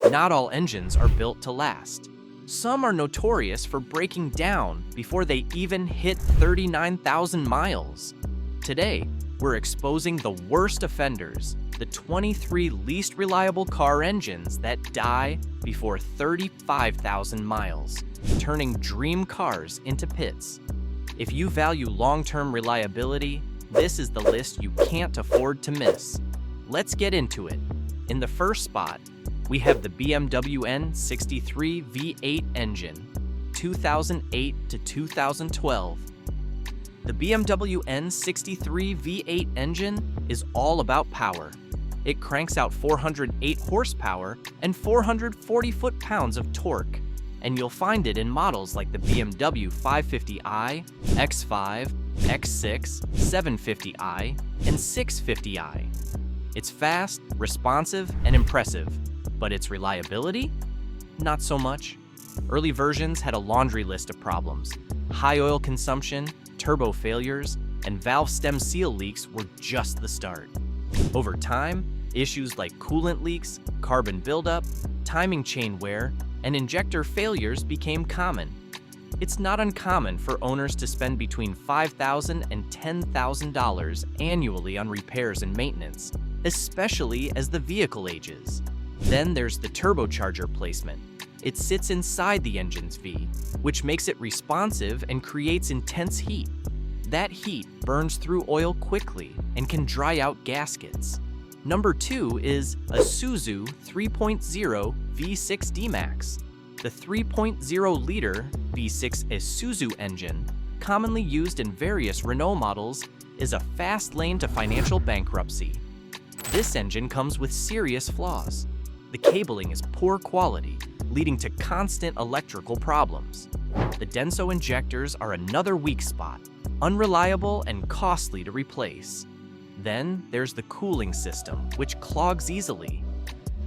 Not all engines are built to last. Some are notorious for breaking down before they even hit 39,000 miles. Today, we're exposing the worst offenders, the 23 least reliable car engines that die before 35,000 miles, turning dream cars into pits. If you value long-term reliability, this is the list you can't afford to miss. Let's get into it. In the first spot, we have the BMW N63 V8 engine, 2008 to 2012. The BMW N63 V8 engine is all about power. It cranks out 408 horsepower and 440 foot-pounds of torque, and you'll find it in models like the BMW 550i, X5, X6, 750i, and 650i. It's fast, responsive, and impressive, but its reliability? Not so much. Early versions had a laundry list of problems. High oil consumption, turbo failures, and valve stem seal leaks were just the start. Over time, issues like coolant leaks, carbon buildup, timing chain wear, and injector failures became common. It's not uncommon for owners to spend between $5,000 and $10,000 annually on repairs and maintenance, especially as the vehicle ages. Then there's the turbocharger placement. It sits inside the engine's V, which makes it responsive and creates intense heat. That heat burns through oil quickly and can dry out gaskets. Number 2 is Isuzu 3.0 V6 D-Max. The 3.0-liter V6 Isuzu engine, commonly used in various Renault models, is a fast lane to financial bankruptcy. This engine comes with serious flaws. The cabling is poor quality, leading to constant electrical problems. The Denso injectors are another weak spot, unreliable and costly to replace. Then there's the cooling system, which clogs easily.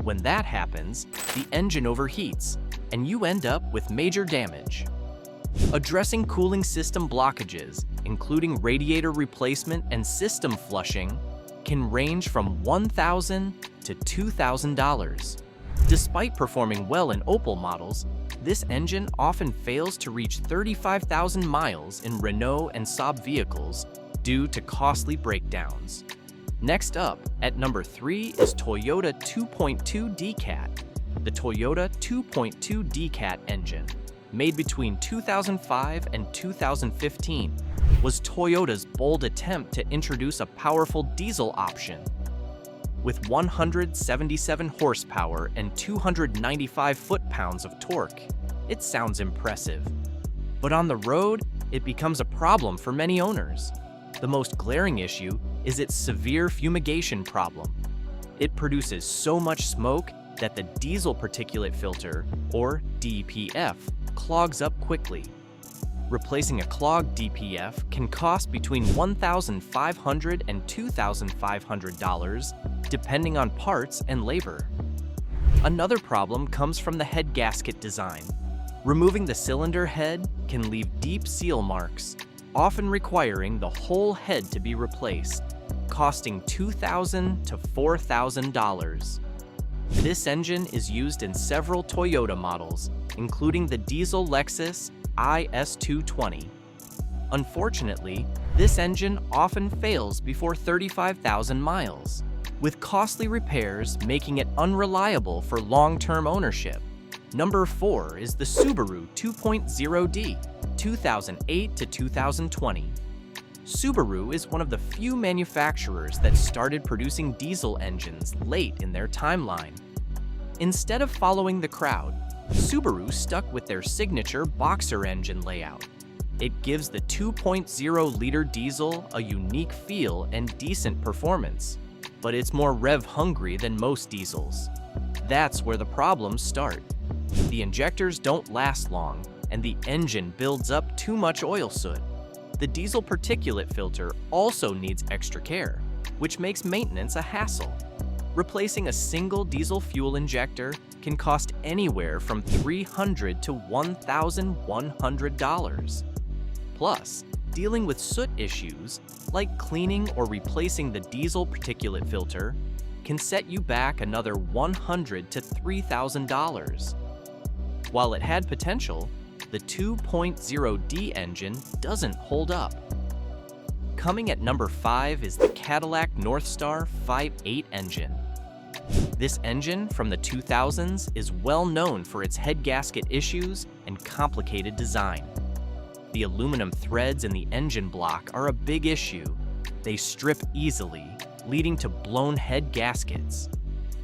When that happens, the engine overheats, and you end up with major damage. Addressing cooling system blockages, including radiator replacement and system flushing, can range from $1,000 to $2,000. Despite performing well in Opel models, this engine often fails to reach 35,000 miles in Renault and Saab vehicles due to costly breakdowns. Next up, at number 3 is Toyota 2.2 DCAT. The Toyota 2.2 DCAT engine, made between 2005 and 2015, was Toyota's bold attempt to introduce a powerful diesel option. With 177 horsepower and 295 foot-pounds of torque, it sounds impressive. But on the road, it becomes a problem for many owners. The most glaring issue is its severe fumigation problem. It produces so much smoke that the diesel particulate filter, or DPF, clogs up quickly. Replacing a clogged DPF can cost between $1,500 and $2,500, depending on parts and labor. Another problem comes from the head gasket design. Removing the cylinder head can leave deep seal marks, often requiring the whole head to be replaced, costing $2,000 to $4,000. This engine is used in several Toyota models, including the diesel Lexus IS220. Unfortunately, this engine often fails before 35,000 miles, with costly repairs making it unreliable for long-term ownership. Number 4 is the Subaru 2.0D, 2008 to 2020. Subaru is one of the few manufacturers that started producing diesel engines late in their timeline. Instead of following the crowd, Subaru stuck with their signature boxer engine layout. It gives the 2.0-liter diesel a unique feel and decent performance, but it's more rev-hungry than most diesels. That's where the problems start. The injectors don't last long, and the engine builds up too much oil soot. The diesel particulate filter also needs extra care, which makes maintenance a hassle. Replacing a single diesel fuel injector can cost anywhere from $300 to $1,100. Plus, dealing with soot issues, like cleaning or replacing the diesel particulate filter, can set you back another $100 to $3,000. While it had potential, the 2.0D engine doesn't hold up. Coming at number 5 is the Cadillac Northstar 5.8 engine. This engine from the 2000s is well known for its head gasket issues and complicated design. The aluminum threads in the engine block are a big issue. They strip easily, leading to blown head gaskets.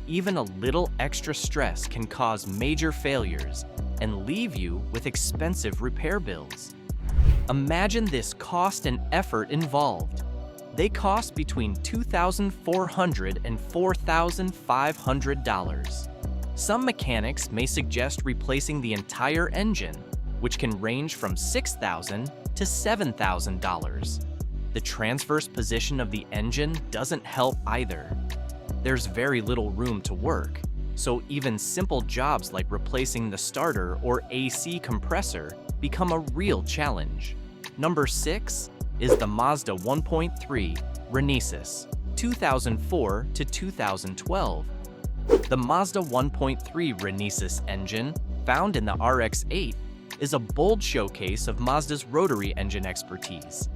Even a little extra stress can cause major failures and leave you with expensive repair bills. Imagine this cost and effort involved. They cost between $2,400 and $4,500. Some mechanics may suggest replacing the entire engine, which can range from $6,000 to $7,000. The transverse position of the engine doesn't help either. There's very little room to work, so even simple jobs like replacing the starter or AC compressor become a real challenge. Number 6 is the Mazda 1.3 Renesis, 2004 to 2012. The Mazda 1.3 Renesis engine, found in the RX-8, is a bold showcase of Mazda's rotary engine expertise.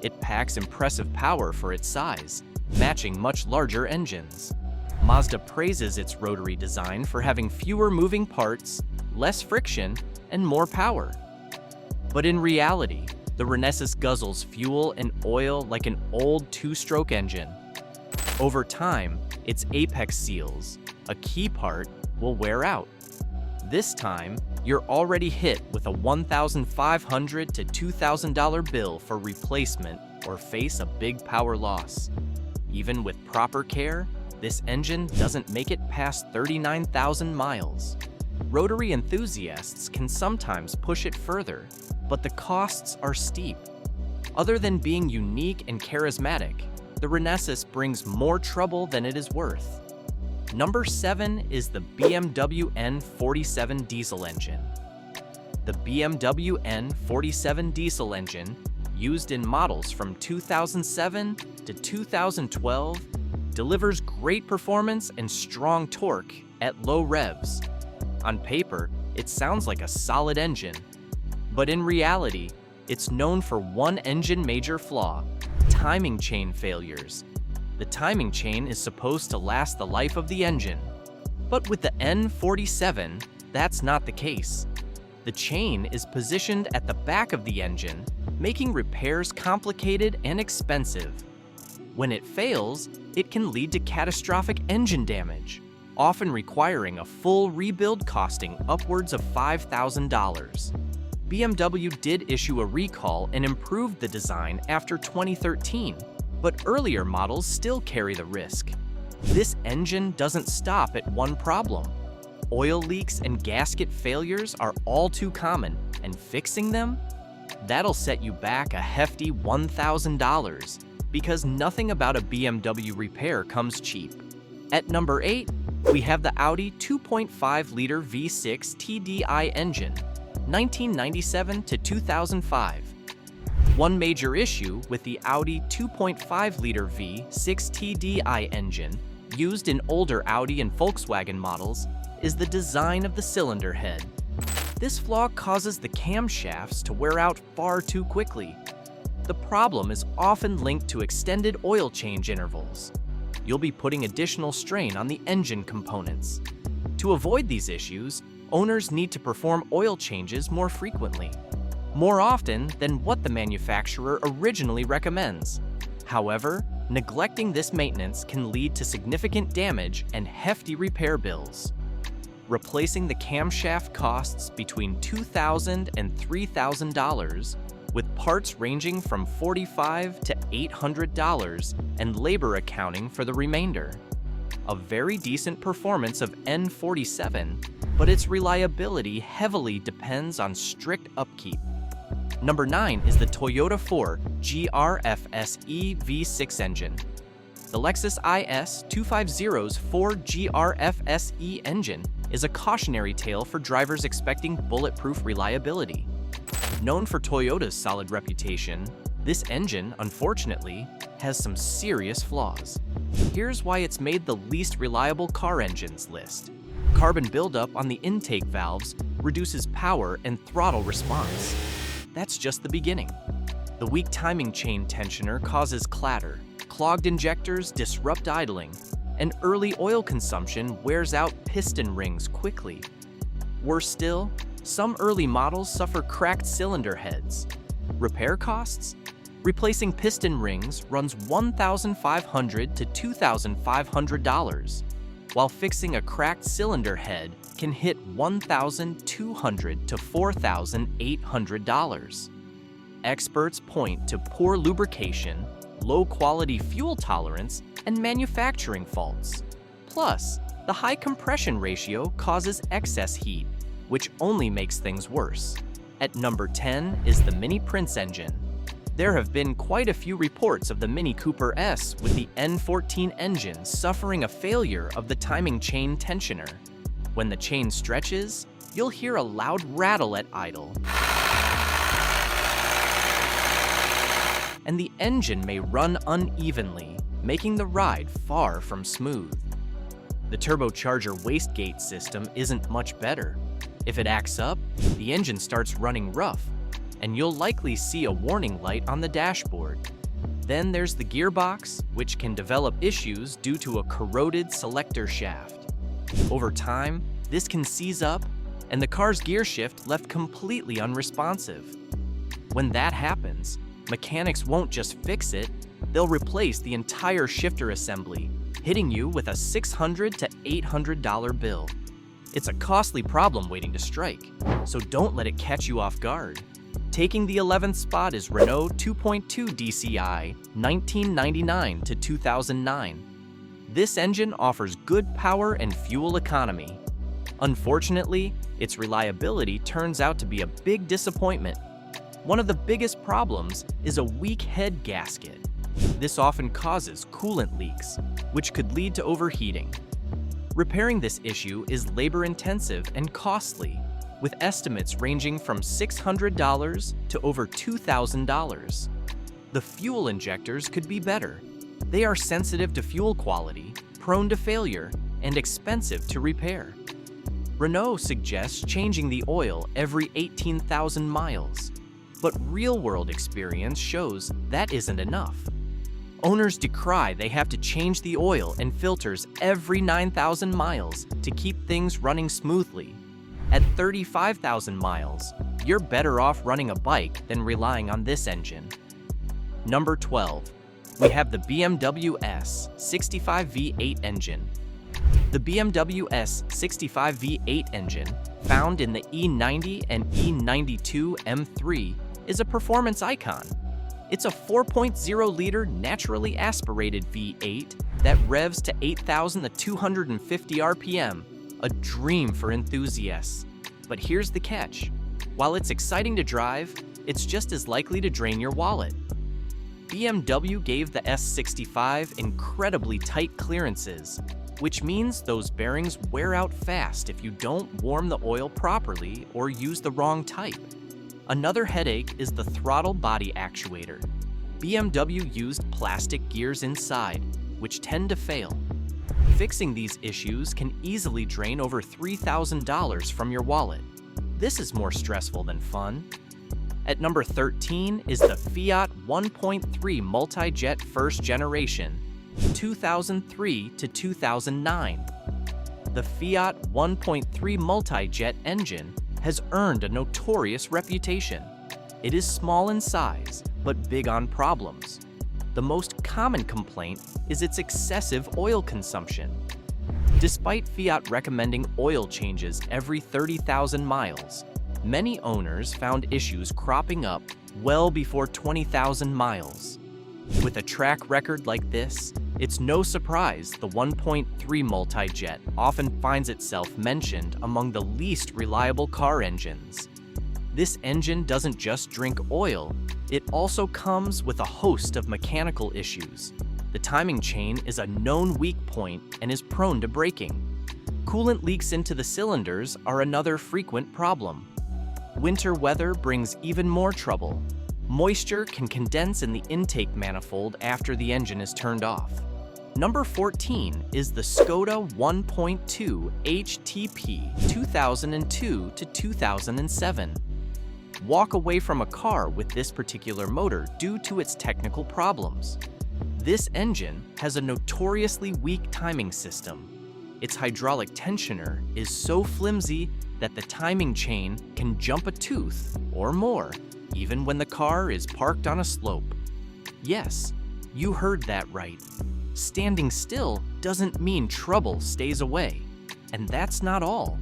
It packs impressive power for its size, matching much larger engines. Mazda praises its rotary design for having fewer moving parts, less friction, and more power. But in reality, the Renesis guzzles fuel and oil like an old two-stroke engine. Over time, its apex seals, a key part, will wear out. This time, you're already hit with a $1,500 to $2,000 bill for replacement or face a big power loss. Even with proper care, this engine doesn't make it past 39,000 miles. Rotary enthusiasts can sometimes push it further, but the costs are steep. Other than being unique and charismatic, the Renesis brings more trouble than it is worth. Number 7 is the BMW N47 diesel engine. The BMW N47 diesel engine, used in models from 2007 to 2012, delivers great performance and strong torque at low revs. On paper, it sounds like a solid engine, but in reality, it's known for one engine major flaw: timing chain failures. The timing chain is supposed to last the life of the engine, but with the N47, that's not the case. The chain is positioned at the back of the engine, making repairs complicated and expensive. When it fails, it can lead to catastrophic engine damage, often requiring a full rebuild costing upwards of $5,000. BMW did issue a recall and improved the design after 2013, but earlier models still carry the risk. This engine doesn't stop at one problem. Oil leaks and gasket failures are all too common, and fixing them? That'll set you back a hefty $1,000, because nothing about a BMW repair comes cheap. At number 8, we have the Audi 2.5-liter V6 TDI engine, 1997 to 2005. One major issue with the Audi 2.5-liter V6 TDI engine, used in older Audi and Volkswagen models, is the design of the cylinder head. This flaw causes the camshafts to wear out far too quickly. The problem is often linked to extended oil change intervals. You'll be putting additional strain on the engine components. To avoid these issues, owners need to perform oil changes more frequently, more often than what the manufacturer originally recommends. However, neglecting this maintenance can lead to significant damage and hefty repair bills. Replacing the camshaft costs between $2,000 and $3,000, with parts ranging from $45 to $800 and labor accounting for the remainder. A very decent performance of N47, but its reliability heavily depends on strict upkeep. Number 9 is the Toyota 4 GRFSE V6 engine. The Lexus IS 250's 4 GRFSE engine is a cautionary tale for drivers expecting bulletproof reliability. Known for Toyota's solid reputation, this engine, unfortunately, has some serious flaws. Here's why it's made the least reliable car engines list. Carbon buildup on the intake valves reduces power and throttle response. That's just the beginning. The weak timing chain tensioner causes clatter, clogged injectors disrupt idling, and early oil consumption wears out piston rings quickly. Worse still, some early models suffer cracked cylinder heads. Repair costs? Replacing piston rings runs $1,500 to $2,500, while fixing a cracked cylinder head can hit $1,200 to $4,800. Experts point to poor lubrication, low-quality fuel tolerance, and manufacturing faults. Plus, the high compression ratio causes excess heat, which only makes things worse. At number 10 is the Mini Prince engine. There have been quite a few reports of the Mini Cooper S with the N14 engine suffering a failure of the timing chain tensioner. When the chain stretches, you'll hear a loud rattle at idle, and the engine may run unevenly, making the ride far from smooth. The turbocharger wastegate system isn't much better. If it acts up, the engine starts running rough, and you'll likely see a warning light on the dashboard. Then there's the gearbox, which can develop issues due to a corroded selector shaft. Over time, this can seize up, and the car's gear shift left completely unresponsive. When that happens, mechanics won't just fix it, they'll replace the entire shifter assembly, hitting you with a $600 to $800 bill. It's a costly problem waiting to strike, so don't let it catch you off guard. Taking the 11th spot is Renault 2.2 DCI 1999 to 2009. This engine offers good power and fuel economy. Unfortunately, its reliability turns out to be a big disappointment. One of the biggest problems is a weak head gasket. This often causes coolant leaks, which could lead to overheating. Repairing this issue is labor-intensive and costly, with estimates ranging from $600 to over $2,000. The fuel injectors could be better. They are sensitive to fuel quality, prone to failure, and expensive to repair. Renault suggests changing the oil every 18,000 miles, but real-world experience shows that isn't enough. Owners decry they have to change the oil and filters every 9,000 miles to keep things running smoothly. At 35,000 miles, you're better off running a bike than relying on this engine. Number 12, we have the BMW S65 V8 engine. The BMW S65 V8 engine, found in the E90 and E92 M3, is a performance icon. It's a 4.0-liter naturally aspirated V8 that revs to 8,250 RPM, a dream for enthusiasts. But here's the catch. While it's exciting to drive, it's just as likely to drain your wallet. BMW gave the S65 incredibly tight clearances, which means those bearings wear out fast if you don't warm the oil properly or use the wrong type. Another headache is the throttle body actuator. BMW used plastic gears inside, which tend to fail. Fixing these issues can easily drain over $3,000 from your wallet. This is more stressful than fun. At number 13 is the Fiat 1.3 Multi-Jet First Generation, 2003 to 2009. The Fiat 1.3 Multi-Jet engine has earned a notorious reputation. It is small in size, but big on problems. The most common complaint is its excessive oil consumption. Despite Fiat recommending oil changes every 30,000 miles, many owners found issues cropping up well before 20,000 miles. With a track record like this, it's no surprise the 1.3 Multi-Jet often finds itself mentioned among the least reliable car engines. This engine doesn't just drink oil, it also comes with a host of mechanical issues. The timing chain is a known weak point and is prone to breaking. Coolant leaks into the cylinders are another frequent problem. Winter weather brings even more trouble. Moisture can condense in the intake manifold after the engine is turned off. Number 14 is the Skoda 1.2 HTP 2002 to 2007. Walk away from a car with this particular motor due to its technical problems. This engine has a notoriously weak timing system. Its hydraulic tensioner is so flimsy that the timing chain can jump a tooth or more, even when the car is parked on a slope. Yes, you heard that right. Standing still doesn't mean trouble stays away. And that's not all.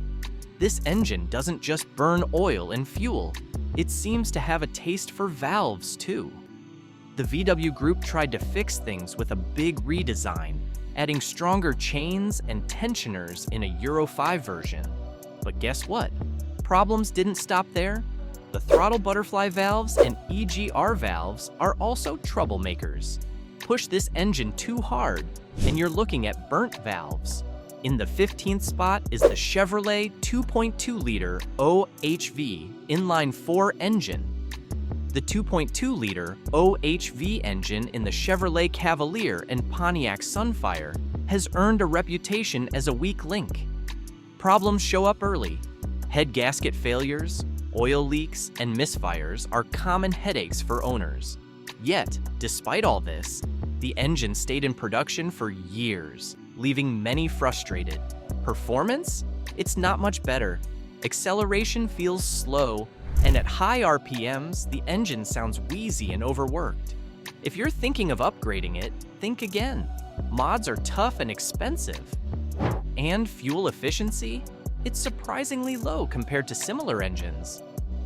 This engine doesn't just burn oil and fuel. It seems to have a taste for valves too. The VW Group tried to fix things with a big redesign, adding stronger chains and tensioners in a Euro 5 version. But guess what? Problems didn't stop there. The throttle butterfly valves and EGR valves are also troublemakers. Push this engine too hard, and you're looking at burnt valves. In the 15th spot is the Chevrolet 2.2-liter OHV inline-4 engine. The 2.2-liter OHV engine in the Chevrolet Cavalier and Pontiac Sunfire has earned a reputation as a weak link. Problems show up early. Head gasket failures, oil leaks, and misfires are common headaches for owners. Yet, despite all this, the engine stayed in production for years, leaving many frustrated. Performance? It's not much better. Acceleration feels slow, and at high RPMs, the engine sounds wheezy and overworked. If you're thinking of upgrading it, think again. Mods are tough and expensive. And fuel efficiency? It's surprisingly low compared to similar engines.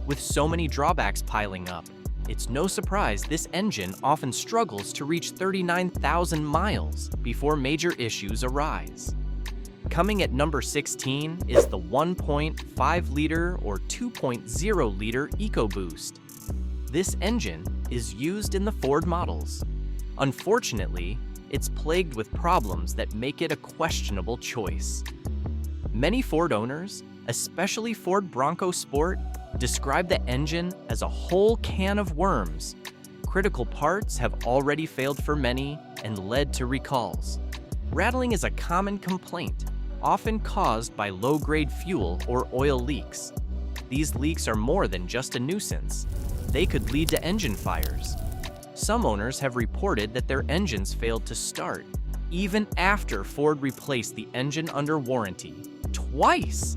With so many drawbacks piling up, it's no surprise this engine often struggles to reach 39,000 miles before major issues arise. Coming at number 16 is the 1.5-liter or 2.0-liter EcoBoost. This engine is used in the Ford models. Unfortunately, it's plagued with problems that make it a questionable choice. Many Ford owners, especially Ford Bronco Sport, describe the engine as a whole can of worms. Critical parts have already failed for many and led to recalls. Rattling is a common complaint, often caused by low-grade fuel or oil leaks. These leaks are more than just a nuisance. They could lead to engine fires. Some owners have reported that their engines failed to start, even after Ford replaced the engine under warranty. Twice!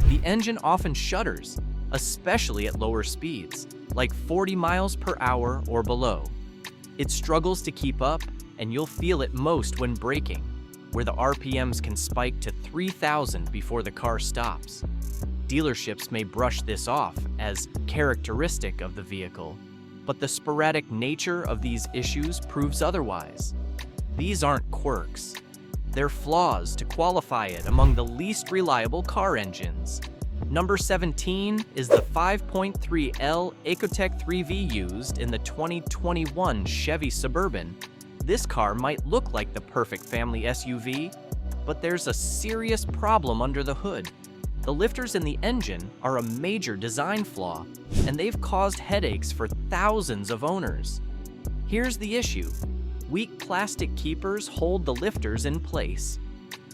The engine often shudders, especially at lower speeds, like 40 miles per hour or below. It struggles to keep up, and you'll feel it most when braking, where the RPMs can spike to 3,000 before the car stops. Dealerships may brush this off as characteristic of the vehicle, but the sporadic nature of these issues proves otherwise. These aren't quirks. They're flaws to qualify it among the least reliable car engines. Number 17 is the 5.3L Ecotec 3V used in the 2021 Chevy Suburban. This car might look like the perfect family SUV, but there's a serious problem under the hood. The lifters in the engine are a major design flaw, and they've caused headaches for thousands of owners. Here's the issue. Weak plastic keepers hold the lifters in place.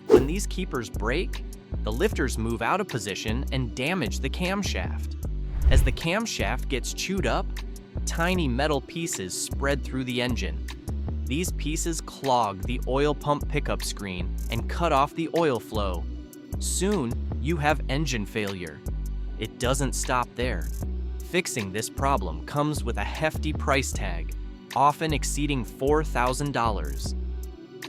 When these keepers break, the lifters move out of position and damage the camshaft. As the camshaft gets chewed up, tiny metal pieces spread through the engine. These pieces clog the oil pump pickup screen and cut off the oil flow. Soon, you have engine failure. It doesn't stop there. Fixing this problem comes with a hefty price tag, often exceeding $4,000.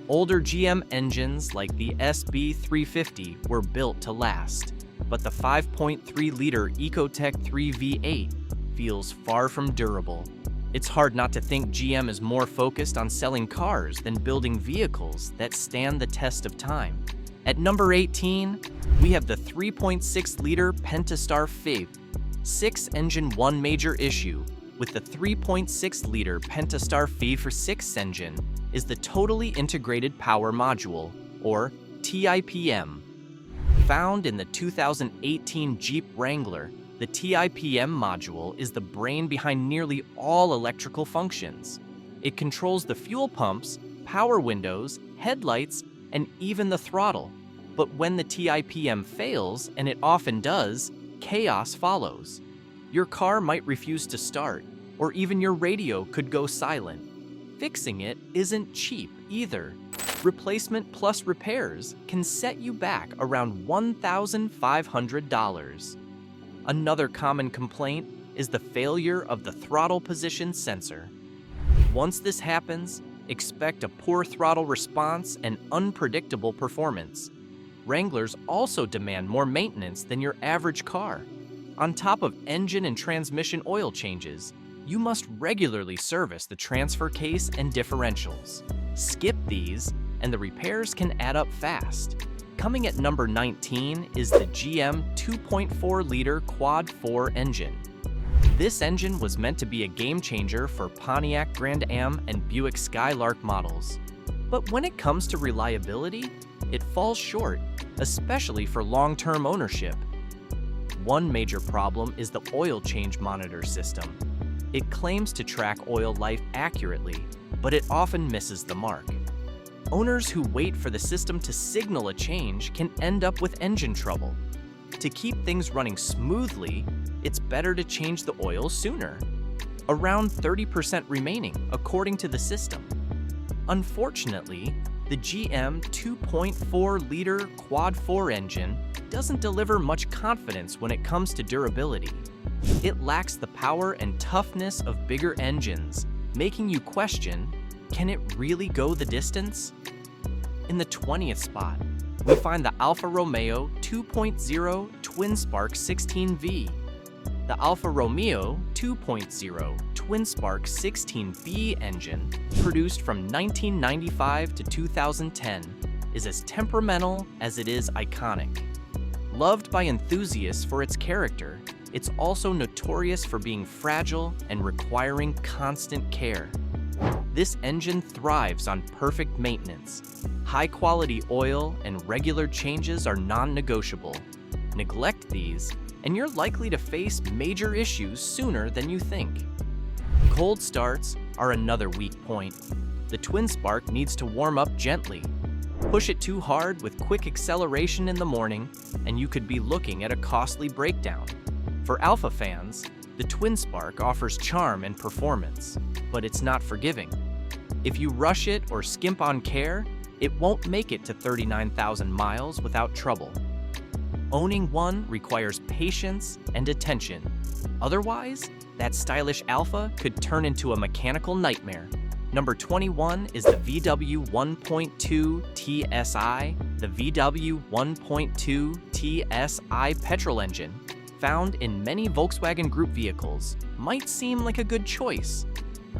Older GM engines like the SB350 were built to last, but the 5.3-liter Ecotec 3V8 feels far from durable. It's hard not to think GM is more focused on selling cars than building vehicles that stand the test of time. At number 18, we have the 3.6-liter Pentastar FIG. 6-engine one major issue with the 3.6-liter Pentastar FIG4 engine is the Totally Integrated Power Module, or TIPM. Found in the 2018 Jeep Wrangler, The TIPM module is the brain behind nearly all electrical functions. It controls the fuel pumps, power windows, headlights, and even the throttle. But when the TIPM fails, and it often does, chaos follows. Your car might refuse to start, or even your radio could go silent. Fixing it isn't cheap either. Replacement plus repairs can set you back around $1,500. Another common complaint is the failure of the throttle position sensor. Once this happens, expect a poor throttle response and unpredictable performance. Wranglers also demand more maintenance than your average car. On top of engine and transmission oil changes, you must regularly service the transfer case and differentials. Skip these, and the repairs can add up fast. Coming at number 19 is the GM 2.4-liter Quad 4 engine. This engine was meant to be a game changer for Pontiac Grand Am and Buick Skylark models. But when it comes to reliability, it falls short, especially for long-term ownership. One major problem is the oil change monitor system. It claims to track oil life accurately, but it often misses the mark. Owners who wait for the system to signal a change can end up with engine trouble. To keep things running smoothly, it's better to change the oil sooner. Around 30% remaining, according to the system. Unfortunately, the GM 2.4-liter Quad 4 engine doesn't deliver much confidence when it comes to durability. It lacks the power and toughness of bigger engines, making you question, can it really go the distance? In the 20th spot, we find the Alfa Romeo 2.0 Twin-Spark 16V. The Alfa Romeo 2.0 Twin-Spark 16V engine, produced from 1995 to 2010, is as temperamental as it is iconic. Loved by enthusiasts for its character, it's also notorious for being fragile and requiring constant care. This engine thrives on perfect maintenance. High-quality oil and regular changes are non-negotiable. Neglect these, and you're likely to face major issues sooner than you think. Cold starts are another weak point. The Twin-Spark needs to warm up gently. Push it too hard with quick acceleration in the morning, and you could be looking at a costly breakdown. For Alfa fans, the Twin-Spark offers charm and performance, but it's not forgiving. If you rush it or skimp on care, it won't make it to 39,000 miles without trouble. Owning one requires patience and attention. Otherwise, that stylish Alfa could turn into a mechanical nightmare. Number 21 is the VW 1.2 TSI. The VW 1.2 TSI petrol engine, found in many Volkswagen Group vehicles, might seem like a good choice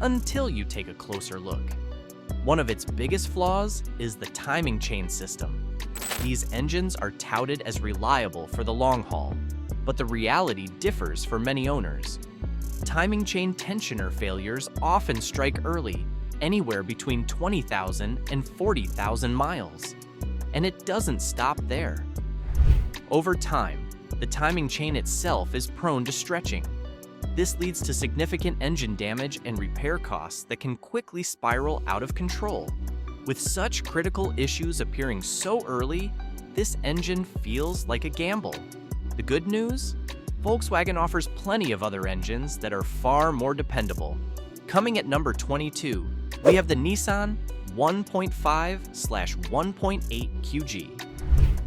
until you take a closer look. One of its biggest flaws is the timing chain system. These engines are touted as reliable for the long haul, but the reality differs for many owners. Timing chain tensioner failures often strike early, anywhere between 20,000 and 40,000 miles. And it doesn't stop there. Over time, the timing chain itself is prone to stretching. This leads to significant engine damage and repair costs that can quickly spiral out of control. With such critical issues appearing so early, this engine feels like a gamble. The good news? Volkswagen offers plenty of other engines that are far more dependable. Coming at number 22, we have the Nissan 1.5/1.8 QG.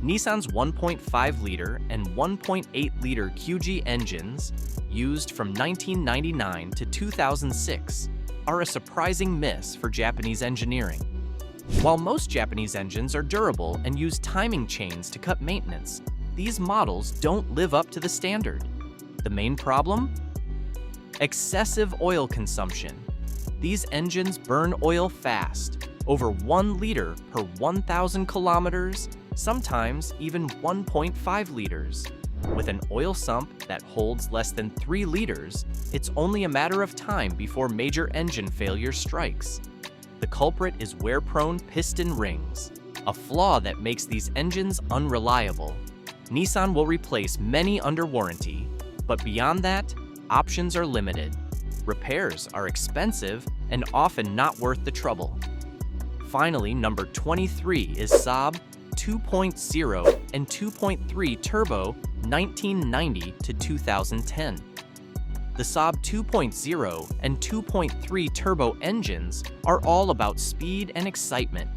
Nissan's 1.5-liter and 1.8-liter QG engines, used from 1999 to 2006, are a surprising miss for Japanese engineering. While most Japanese engines are durable and use timing chains to cut maintenance, these models don't live up to the standard. The main problem? Excessive oil consumption. These engines burn oil fast, over 1 liter per 1,000 kilometers, sometimes even 1.5 liters. With an oil sump that holds less than 3 liters, it's only a matter of time before major engine failure strikes. The culprit is wear-prone piston rings, a flaw that makes these engines unreliable. Nissan will replace many under warranty, But beyond that, options are limited. Repairs are expensive and often not worth the trouble. Finally, number 23 is Saab 2.0 and 2.3 Turbo 1990 to 2010. The Saab 2.0 and 2.3 turbo engines are all about speed and excitement.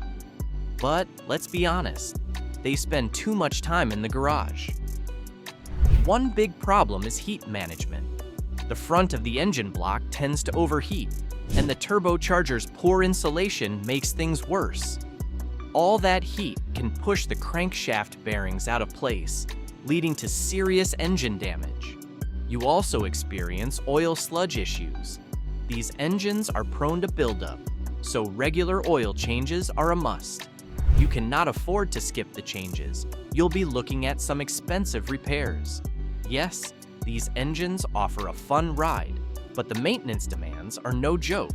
But let's be honest, they spend too much time in the garage. One big problem is heat management. The front of the engine block tends to overheat, and the turbocharger's poor insulation makes things worse. All that heat can push the crankshaft bearings out of place, leading to serious engine damage. You also experience oil sludge issues. These engines are prone to buildup, so regular oil changes are a must. You cannot afford to skip the changes. You'll be looking at some expensive repairs. Yes, these engines offer a fun ride, but the maintenance demands are no joke.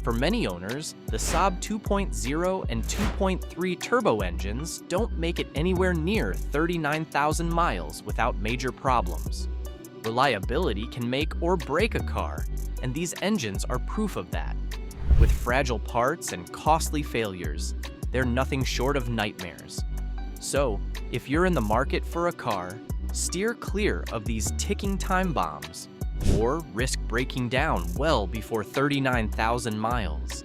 For many owners, the Saab 2.0 and 2.3 turbo engines don't make it anywhere near 39,000 miles without major problems. Reliability can make or break a car, and these engines are proof of that. With fragile parts and costly failures, they're nothing short of nightmares. So, if you're in the market for a car, steer clear of these ticking time bombs, or risk breaking down well before 39,000 miles.